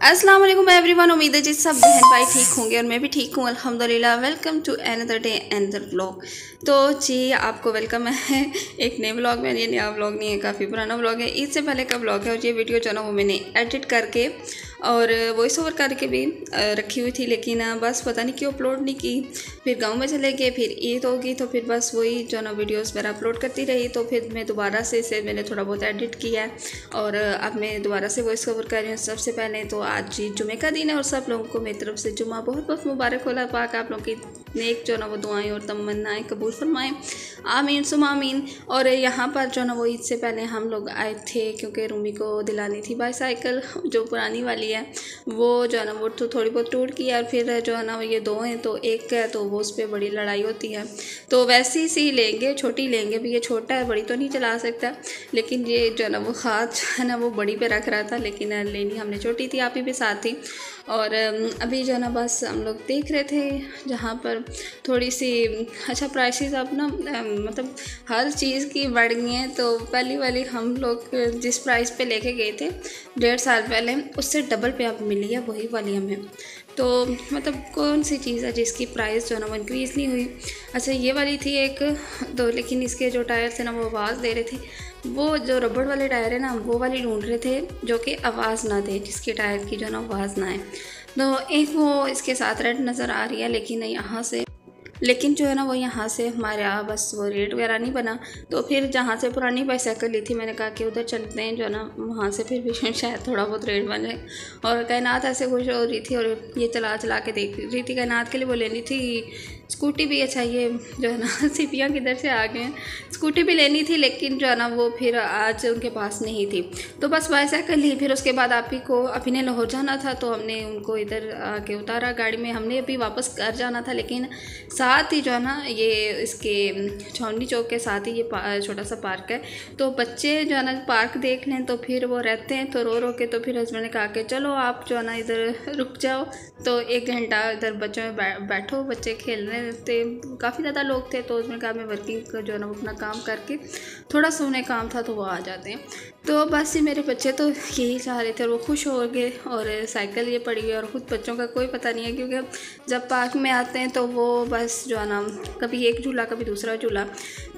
अस्सलाम वालेकुम एवरीवन। उम्मीद है जी सब बहन भाई ठीक होंगे और मैं भी ठीक हूँ अल्हम्दुलिल्लाह। Welcome to another day another vlog. तो जी आपको वेलकम है एक नए व्लॉग में। ये नया व्लॉग नहीं है, काफ़ी पुराना व्लॉग है, इससे पहले का व्लॉग है। और ये वीडियो जो ना वो मैंने एडिट करके और वॉइस ओवर करके भी रखी हुई थी, लेकिन बस पता नहीं क्यों अपलोड नहीं की। फिर गांव में चले गए, फिर ईद होगी तो फिर बस वही जो ना वीडियोस मेरा अपलोड करती रही। तो फिर मैं दोबारा से इसे मैंने थोड़ा बहुत एडिट किया है और अब मैं दोबारा से वॉइस ओवर कर रही हूँ। सबसे पहले तो आज जी जुमे का दिन है और सब लोगों को मेरी तरफ से जुमा बहुत बहुत मुबारक होला। पाक आप लोगों की नेक जो ना वो दुआएं और तमन्नाएं कबूल फरमाएं, आमीन सुम आमीन। और यहाँ पर जो ना वो ईद से पहले हम लोग आए थे क्योंकि रूमी को दिलानी थी बाईसाइकिल, जो पुरानी वाली है वो जो है ना वो तो थोड़ी बहुत टूट की है। और फिर जो है ना ये दो हैं तो एक है तो वो उस पर बड़ी लड़ाई होती है, तो वैसी सी लेंगे, छोटी लेंगे। भी ये छोटा है, बड़ी तो नहीं चला सकता, लेकिन ये जो है ना वो हाथ जो है ना वो बड़ी पे रख रहा था, लेकिन लेनी हमने छोटी थी। आप ही भी साथ थी। और अभी जो है ना बस हम लोग देख रहे थे जहाँ पर थोड़ी सी अच्छा प्राइसेस अब ना मतलब हर चीज़ की बढ़ गई हैं। तो पहली वाली हम लोग जिस प्राइस पे लेके गए थे 1.5 साल पहले, उससे डबल पे अब मिली है वही वाली हमें। तो मतलब कौन सी चीज़ है जिसकी प्राइस जो है ना वो इंक्रीज़ नहीं हुई। अच्छा ये वाली थी एक तो, लेकिन इसके जो टायर थे ना वो आवाज़ दे रहे थे। वो जो रबड़ वाले टायर है ना वो वाली ढूंढ रहे थे जो कि आवाज़ ना दे, जिसके टायर की जो ना आवाज़ ना आए। तो एक वो इसके साथ रेड नज़र आ रही है, लेकिन जो है ना वो यहाँ से हमारे यहाँ बस वो रेट वगैरह नहीं बना। तो फिर जहाँ से पुरानी बाईसाइकिल ली थी मैंने कहा कि उधर चलते हैं, जो है ना वहाँ से फिर भी शायद थोड़ा बहुत रेट बन जाए। और कायनात ऐसे खुश हो रही थी और ये चला चला के देख रही थी। कायनात के लिए वो लेनी थी स्कूटी भी। अच्छा ये जो है ना सिपियाँ किधर से आ गए हैं, स्कूटी भी लेनी थी लेकिन जो है ना वो फिर आज उनके पास नहीं थी, तो बस बाईसाइकिल ली। फिर उसके बाद अभी ने लाहौर जाना था तो हमने उनको इधर आके उतारा गाड़ी में। हमने अभी वापस घर जाना था, लेकिन साथ ही जो है ना ये इसके छावनी चौक के साथ ही ये छोटा सा पार्क है। तो बच्चे जो है ना पार्क देख लें तो फिर वो रहते हैं तो रो के, तो फिर हस्बैंड ने कहा कि चलो आप जो है ना इधर रुक जाओ, तो 1 घंटा इधर बच्चों में बैठो, बच्चे खेल रहे थे। काफ़ी ज़्यादा लोग थे तो उसमें कहा मैं वर्किंग जो है ना अपना काम करके थोड़ा सा उन्हें काम था तो वो आ जाते हैं। तो बस ये मेरे बच्चे तो यही चाह रहे थे और वो खुश हो गए। और साइकिल ये पड़ी है और ख़ुद बच्चों का कोई पता नहीं है, क्योंकि जब पार्क में आते हैं तो वो बस जो है ना कभी एक झूला कभी दूसरा झूला।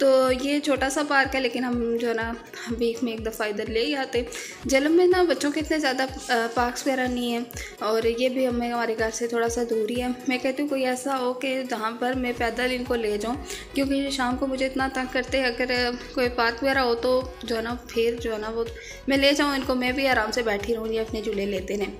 तो ये छोटा सा पार्क है, लेकिन हम जो है ना वीक में एक दफ़ा इधर ले ही आते। झेलम में ना बच्चों के इतने ज़्यादा पार्क्स वगैरह नहीं है और ये भी हमारे घर से थोड़ा सा दूरी है। मैं कहती हूँ कोई ऐसा हो कि जहाँ पर मैं पैदल इनको ले जाऊँ, क्योंकि शाम को मुझे इतना तंग करते हैं। अगर कोई पार्क वगैरह हो तो जो है ना फिर जो है ना वो मैं ले जाऊँ इनको, मैं भी आराम से बैठी रहूँ, ये अपने झूले लेते हैं।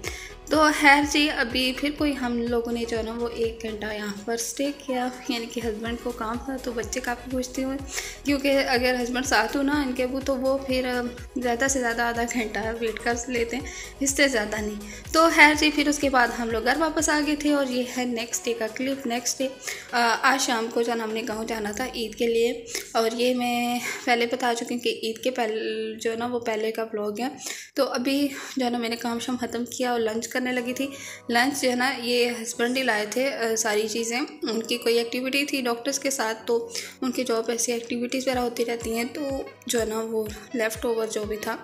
तो खैर जी अभी फिर कोई हम लोगों ने जो है ना वो 1 घंटा यहाँ पर स्टे किया, यानी कि हस्बैंड को काम था तो बच्चे काफ़ी खुश थे हुए, क्योंकि अगर हस्बैंड साथ हो ना इनके वो तो वो फिर ज़्यादा से ज़्यादा आधा घंटा वेट कर लेते हैं, इससे ज़्यादा नहीं। तो खैर जी फिर उसके बाद हम लोग घर वापस आ गए थे। और ये है नेक्स्ट डे का क्लिप। नेक्स्ट डे आज शाम को जो है हमने गाँव जाना था ईद के लिए, और ये मैं पहले बता चुकी हूँ कि ईद के पहले जो है ना वो पहले का व्लॉग है। तो अभी जो है ना मैंने काम शाम ख़त्म किया और लंच करने लगी थी। लंच जो है ना ये हस्बैंड ही लाए थे सारी चीज़ें। उनकी कोई एक्टिविटी थी डॉक्टर्स के साथ, तो उनकी जॉब ऐसी एक्टिविटीज़ वगैरह होती रहती हैं, तो जो है ना वो लेफ़्ट ओवर जो भी था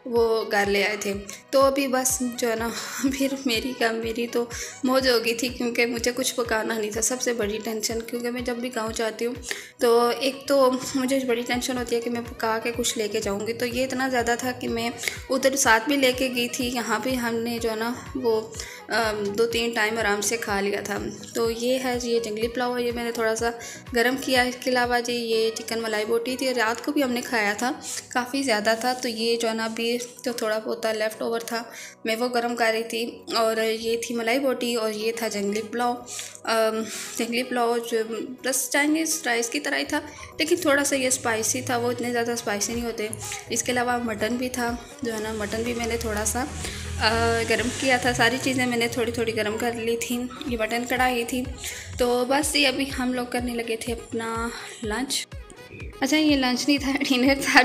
वो घर ले आए थे। तो अभी बस जो है ना फिर मेरी तो मौज हो गई थी, क्योंकि मुझे कुछ पकाना नहीं था। सबसे बड़ी टेंशन, क्योंकि मैं जब भी गाँव जाती हूँ तो एक तो मुझे बड़ी टेंशन होती है कि मैं पका के कुछ लेके जाऊँगी। तो ये इतना ज़्यादा था कि मैं उधर साथ भी लेके गई थी। यहाँ भी हमने जो है ना वो 2-3 टाइम आराम से खा लिया था। तो ये है ये जंगली पुलाव है, ये मैंने थोड़ा सा गर्म किया। इसके अलावा जी ये चिकन मलाई बोटी थी, रात को भी हमने खाया था, काफ़ी ज़्यादा था। तो ये जो है ना अभी तो थोड़ा बहुत लेफ़्ट ओवर था, मैं वो गर्म कर रही थी। और ये थी मलाई बोटी और ये था जंगली पुलाव। जंगली पुलाव जो बस चाइनीज़ राइस की तरह ही था, लेकिन थोड़ा सा ये स्पाइसी था, वो इतने ज़्यादा स्पाइसी नहीं होते। इसके अलावा मटन भी था, जो है ना मटन भी मैंने थोड़ा सा गरम किया था। सारी चीज़ें मैंने थोड़ी थोड़ी गरम कर ली थी। ये मटन कढ़ाई थी। तो बस ये अभी हम लोग करने लगे थे अपना लंच। अच्छा ये लंच नहीं था, डिनर था।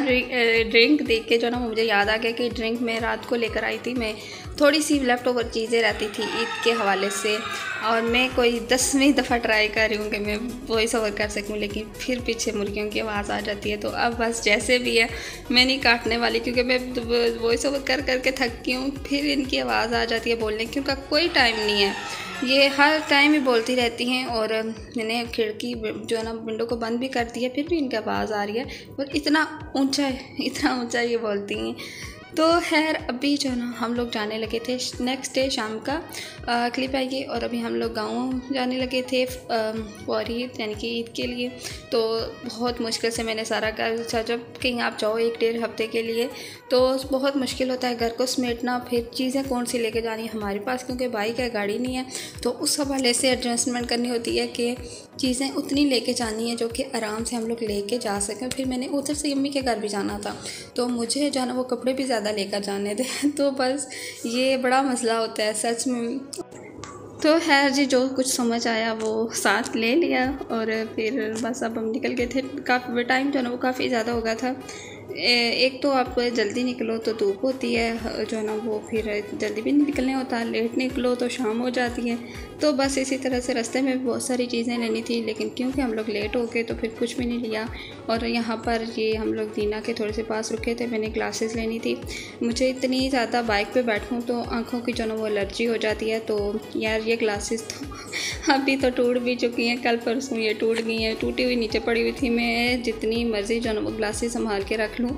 ड्रिंक देख के जो ना मुझे याद आ गया कि ड्रिंक मैं रात को लेकर आई थी। मैं थोड़ी सी लेफ़्ट ओवर चीज़ें रहती थी ईद के हवाले से, और मैं कोई 10वीं दफ़ा ट्राई कर रही हूँ कि मैं वॉइस ओवर कर सकूँ, लेकिन फिर पीछे मुर्गियों की आवाज़ आ जाती है। तो अब बस जैसे भी है मैं नहीं काटने वाली, क्योंकि मैं वॉइस ओवर कर करके थक गई हूँ। फिर इनकी आवाज़ आ जाती है बोलने की, उनका कोई टाइम नहीं है, ये हर टाइम ही बोलती रहती हैं। और मैंने खिड़की जो है ना विंडो को बंद भी कर दी है, फिर भी इनकी आवाज़ आ रही है, और इतना ऊंचा ये बोलती हैं। तो खैर अभी जो ना हम लोग जाने लगे थे, नेक्स्ट डे शाम का क्लिप आएगी, और अभी हम लोग गाँव जाने लगे थे फॉर ईद यानी कि ईद के लिए। तो बहुत मुश्किल से मैंने सारा घर, जब कहीं आप जाओ 1-1.5 हफ्ते के लिए तो बहुत मुश्किल होता है घर को समेटना, फिर चीज़ें कौन सी लेके जानी है हमारे पास, क्योंकि बाइक है गाड़ी नहीं है। तो उस हवाले से एडजस्टमेंट करनी होती है कि चीज़ें उतनी लेके जानी है जो कि आराम से हम लोग लेके जा सकें। फिर मैंने उधर से अम्मी के घर भी जाना था, तो मुझे जो है ना वो कपड़े भी ज़्यादा लेकर जाने थे। तो बस ये बड़ा मसला होता है सच में। तो खैर जी, जो कुछ समझ आया वो साथ ले लिया, और फिर बस अब हम निकल गए थे। काफ़ी टाइम जो है ना वो काफ़ी ज़्यादा हो गया था। एक तो आप जल्दी निकलो तो धूप होती है जो है ना वो, फिर जल्दी भी नहीं निकलने होता, लेट निकलो तो शाम हो जाती है। तो बस इसी तरह से रास्ते में बहुत सारी चीज़ें लेनी थी, लेकिन क्योंकि हम लोग लेट हो गए तो फिर कुछ भी नहीं लिया। और यहाँ पर ये हम लोग दीना के थोड़े से पास रुके थे, मैंने ग्लासेस लेनी थी। मुझे इतनी ज़्यादा बाइक पे बैठूँ तो आँखों की जो ना वो एलर्जी हो जाती है। तो यार ये ग्लासेस तो अभी तो टूट भी चुकी हैं, कल परसों ये टूट गई हैं, टूटी हुई नीचे पड़ी हुई थी। मैं जितनी मर्ज़ी जो ना वो ग्लासेस संभाल के रख लूँ,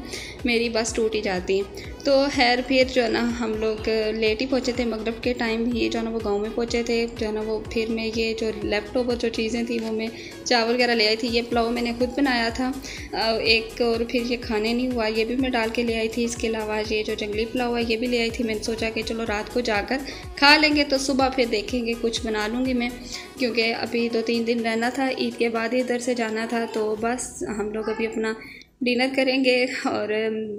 मेरी बस टूट ही जाती है। तो खैर फिर जो है ना हम लोग लेट ही पहुँचे थे, मगरिब के टाइम ही जो है ना वो गाँव में पहुँचे थे जो है ना वो। फिर मैं ये जो लेफ़्ट ओवर जो चीज़ें थी वो मैं चावल वगैरह ले आई थी। ये पुलाव मैंने खुद बनाया था एक, और फिर ये खाने नहीं हुआ, ये भी मैं डाल के ले आई थी। इसके अलावा ये जो जंगली पुलाव है ये भी ले आई थी। मैंने सोचा कि चलो रात को जाकर खा लेंगे, तो सुबह फिर देखेंगे कुछ बना लूँगी मैं, क्योंकि अभी 2-3 दिन रहना था, ईद के बाद ही इधर से जाना था। तो बस हम लोग अभी अपना डिनर करेंगे। और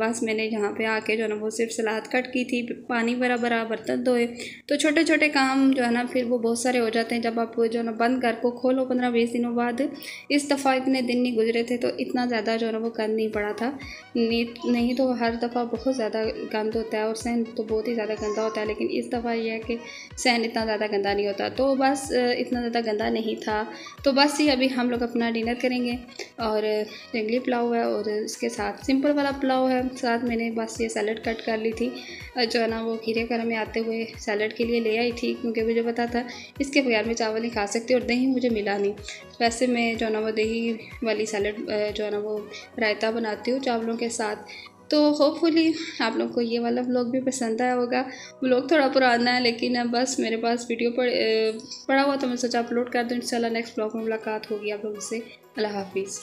बस मैंने यहाँ पे आके जो है ना वो सिर्फ सलाद कट की थी, पानी भरा भरा, बर्तन धोए। तो छोटे छोटे काम जो है ना फिर वो बहुत सारे हो जाते हैं जब आप जो है ना बंद घर को खोलो 15-20 दिनों बाद। इस दफ़ा इतने दिन नहीं गुजरे थे तो इतना ज़्यादा जो है ना वो गंद नहीं पड़ा था। नहीं तो हर दफ़ा बहुत ज़्यादा गंद होता है, और सहन तो बहुत ही ज़्यादा गंदा होता है, लेकिन इस दफ़ा यह है कि सहन इतना ज़्यादा गंदा नहीं होता। तो बस इतना ज़्यादा गंदा नहीं था। तो बस ये अभी हम लोग अपना डिनर करेंगे, और जंगली पुलाव है और इसके साथ सिंपल वाला पुलाव है। साथ मैंने बस ये सैलड कट कर ली थी जो है ना वो खीरे कर में आते हुए सैलड के लिए ले आई थी, क्योंकि मुझे पता था इसके बगैर मैं चावल नहीं खा सकती, और दही मुझे मिला नहीं। वैसे मैं जो है ना वो दही वाली सैलड जो है ना वो रायता बनाती हूँ चावलों के साथ। तो होपफुली आप लोग को ये वाला व्लॉग भी पसंद आया होगा। व्लॉग थोड़ा पुराना है, लेकिन बस मेरे पास वीडियो पड़ा हुआ तो मैं सोचा अपलोड कर दूँ। इंशाल्लाह नेक्स्ट व्लॉग में मुलाकात होगी आप लोगों से। अल्लाह हाफिज़।